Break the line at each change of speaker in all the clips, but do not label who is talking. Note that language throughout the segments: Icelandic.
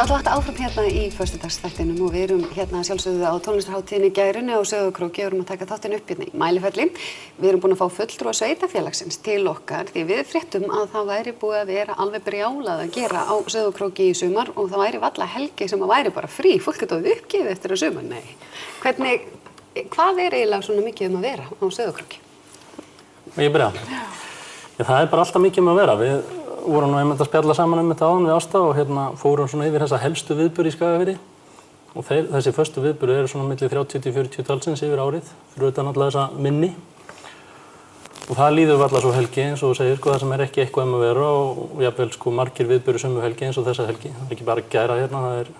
Það ætla átt áfram hérna í föstudagsþættinum og við erum hérna sjálfsögðu á tónlistarhátíðinni í Gærunni á Sauðárkróki og erum að taka þáttinn upp hérna í Mælifelli. Við erum búin að fá fulltrúa sveitafélagsins til okkar því við fréttum að það væri búið að vera alveg brjálað að gera á Sauðárkróki í sumar og það væri varla helgi sem að væri bara frí. Fólk getur uppgefið eftir að sumar, nei. Hvað eiginlega svona mikið að vera á Sauðárkróki?
Ég byrja. Það bara alltaf mikið að vera. Við vorum nú einmitt að spjalla saman þetta áðan við Ásta og fórum svona yfir þessa helstu viðburði í Skagafirði og þessi föstu viðburði eru svona milli 30-40 talsins yfir árið fyrir utan alla þessa minni og það líður varla svo helgi eins og þú segir það sem ekki eitthvað að vera og jafnvel margir viðburði sömu helgi eins og þessa helgi. Það ekki bara gæra hérna, það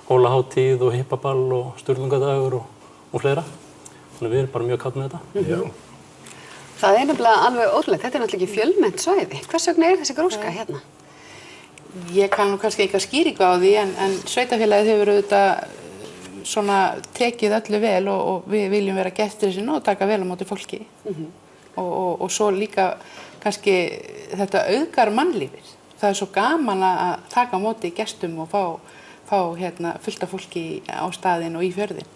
hólahátíð og hippaball og sturlungadagur og fleira. Þannig við erum bara mjög kátt með þetta.
Það nefnilega alveg ótrúlegt. Þetta náttúrulega ekki fjölmennt svæði. Hvers vegna þessi gróska hérna?
Ég kann nú kannski eitthvað skýringu á því en sveitafélagið hefur auðvitað svona tekið öllu vel og við viljum vera gestir sinni og taka vel á móti fólki. Og svo líka kannski þetta auðgar mannlífið. Það svo gaman að taka á móti gestum og fá fullt af fólki á staðinn og í fjörðinn.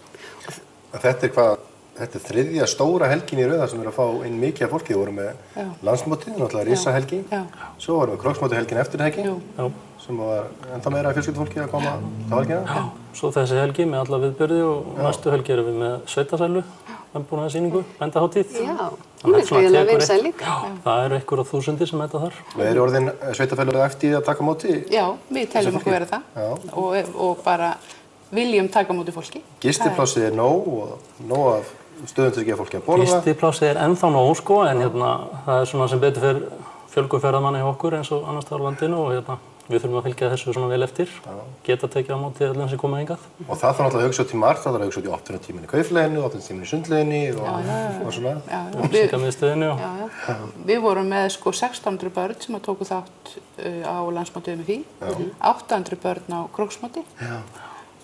Þetta þriðja stóra helgin í röða sem að fá inn mikið af fólki. Við vorum með landsmótið, náttúrulega risahelgi. Svo vorum við kroksmótið helgin eftir helgi, sem var ennþá meira fjölskyldufólki að koma á helgina.
Svo þessi helgi með alla viðburði og næstu helgi erum við með sveitasælu, landbúnaðarsýningu, bændahátíð.
Hún gríðarlega vinsæl líka.
Það eru einhverjar þúsundir sem þetta þar.
Og eru orðin sveitafélagið eftir að taka á móti?
Já, við teljum okkur vera það og bara viljum taka á móti fólki.
Gistiplássið nóg og nóg af stöðum til að gefa fólki að borða.
Gistiplássið ennþá nóg en það svona sem betur fyrir fjölgun ferðamanna hjá okkur eins og annars staðar á landinu og við þurfum að fylgja þessu svona vel eftir, geta tekið á móti öllum sem koma hingað.
Og það þarf náttúrulega að hugsa út í margt, það þarf að hugsa út í opnunartíminn í Kaupfélaginu, opnunartíminn í Sundlauginni og svona.
Upplýsingamiðstöðinni
Við vorum með 1600 börn sem tóku þátt á landsmóti MFÍ, 800 börn á Króksmóti.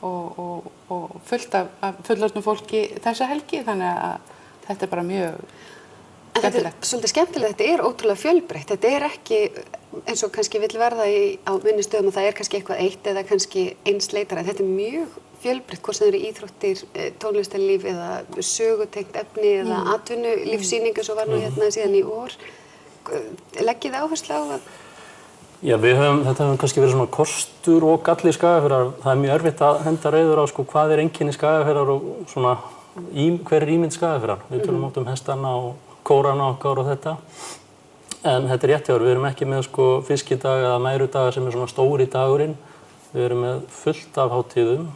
Og fullt af fullorðnu fólki þessa helgi, þannig að þetta bara mjög skemmtilegt.
Þetta svolítið skemmtilegt, þetta ótrúlega fjölbreytt. Þetta ekki eins og kannski vill verða á minni stöðum og það kannski eitthvað eitt eða kannski einsleitara. Þetta mjög fjölbreytt, hvort sem eru íþróttir, tónlistarlíf eða sögutengt efni eða atvinnulífssýningu svo var nú hérna síðan í vor. Leggið þið áherslu á að
Já, þetta hefur kannski verið svona kostur og galli í Skagafjarðar. Það mjög erfitt að henda reiður á hvað einkenni Skagafjarðar og svona hver ímynd Skagafjarðar. Við tölum oft hestana og kórana okkar og þetta. En þetta rétt hjá, við erum ekki með fiskidaga eða mærudaga sem svona stóri dagurinn. Við erum með fullt af hátíðum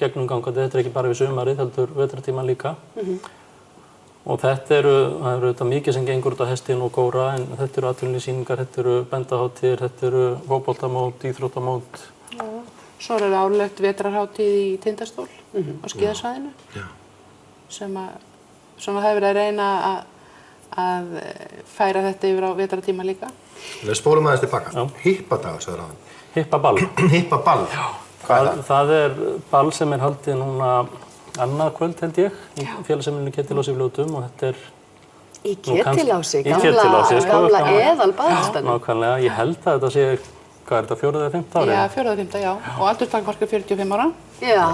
gegnumgangandi. Þetta ekki bara við sumarið, heldur vetrartímann líka. Og það eru þetta mikið sem gengur út á hestin og kóra, en þetta eru atvinnulífssýningar, þetta eru bændahátíðir, þetta eru fótboltamót, íþróttamót.
Svo árlegt vetrarhátíð í Tindastól á skíðasvæðinu, sem það hefur verið að reyna að færa þetta yfir á vetrartíma líka.
Við spólum aðeins tilbaka. Hippadagur, sagður hann.
Hippaball.
Hippaball.
Hvað er það? Það ball sem haldið núna annað kvöld held ég, í félagsheimilinu Kettilási í Fljótum og þetta
Í Kettilási,
gamla
eðalbaðstofan.
Nákvæmlega, ég held að þetta sé, hvað er þetta, 4. eða 5. ári?
Já, 4. eða 5. já, og aldurstakmark 45 ára.
Já,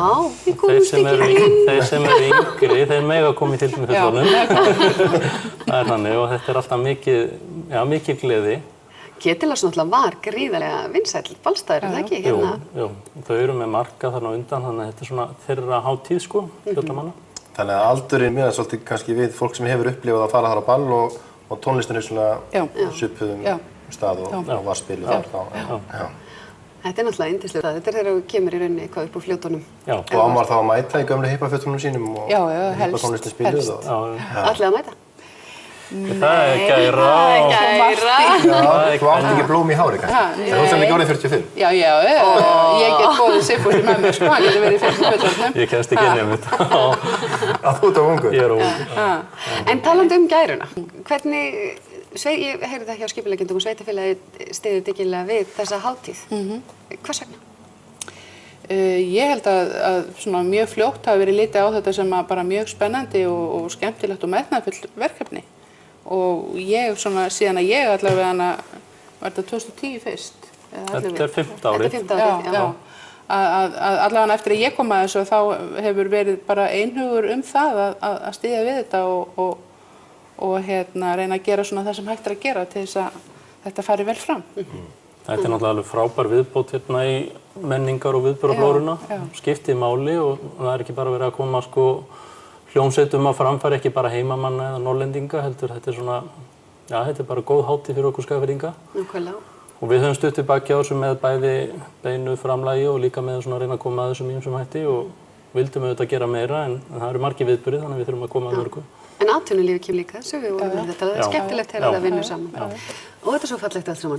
við komumst ekki inn.
Þeir sem eru yngri, þeir mega komið til með fullorðnum. Það þannig og þetta alltaf mikið gleði.
Kettilás náttúrulega var gríðarlega vinsæll ballstaður, er það ekki hérna?
Jú, þau eru með marga þarna undan, þannig að þetta er svona þeirra hátíð fjöldamana.
Þannig að aldurinn miðast svolítið kannski við fólk sem hefur upplifað að fara þar á ball og tónlistin er svona svipuðum stað og varspil þar þá.
Þetta náttúrulega yndislegur stað, þetta þegar þú kemur í rauninni eitthvað upp úr Fljótunum.
Og ámar þá að mæta í gömlu hippafötunum sínum og hippatónlistin spiluð.
Allir að mæta.
Það gæra.
Þú átt ekki blóm í hári kannski. Það sem ekki orðið 45.
Já, ég get bóðið Sigfúsi með mér hann getur verið 45.
Ég kemst ekki inn í þetta.
Þú ert á ungur?
Ég ungur.
En talandi Gæruna, hvernig, ég heyrði það hjá skipuleggjendum og sveitafélagið styður dyggilega við þessa hátíð. Hvers vegna?
Ég held að svona mjög fljótt hafi verið litið á þetta sem bara mjög spennandi og skemmtilegt og metnaðarfullt verkefni. Og ég svona, síðan að ég allavega var þetta 2010 fyrst?
Þetta er 5. árið.
Já. allavega eftir að ég kom að þessu þá hefur verið bara einhugur það að styðja við þetta og reyna að gera svona það sem hægt að gera til þess að þetta fari vel fram.
Þetta náttúrulega alveg frábær viðbót í menningar og viðburðarflóruna, skiptið máli og það ekki bara verið að koma hljómsveitum að framfæri, ekki bara heimamanna eða norrlendinga, heldur þetta svona, þetta bara góð hátíð fyrir okkur Skagfirðinga.
Nákvæmlega. Og
við höfum stutt tilbaki á þessu með bæði beinu framlagi og líka með svona að reyna að koma að þessum ýmsum hætti og vildum auðvitað gera meira en það eru margir viðburðir þannig að við þurfum að koma að mörgu.
En atvinnulífið kemur líka þessu, við vorum þetta er skemmtilegt þegar það vinnur saman. Og þetta er svo fallegt allt saman.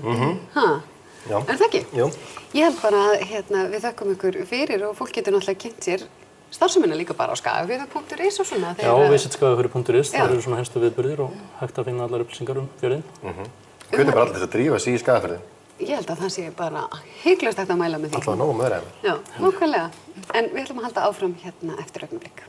Er það ekki?
Jú.
Ég held bara að við þökkum ykkur fyrir og fólk getur náttúrulega kynnt sér starfsemina líka bara á skagafirði.is og svona.
Já, visitskagafirði.is, það eru svona helstu viðburðir og hægt að finna allar upplýsingar fjörðinn.
Hvernig bara allir þess að drífa sig í Skagafirði?
Ég held að það sé bara hygglust hægt að mæla með því.
Alltaf nógu með þeim.
Já, nákvæmlega. En við ætlum að halda áfram eftir augnablik.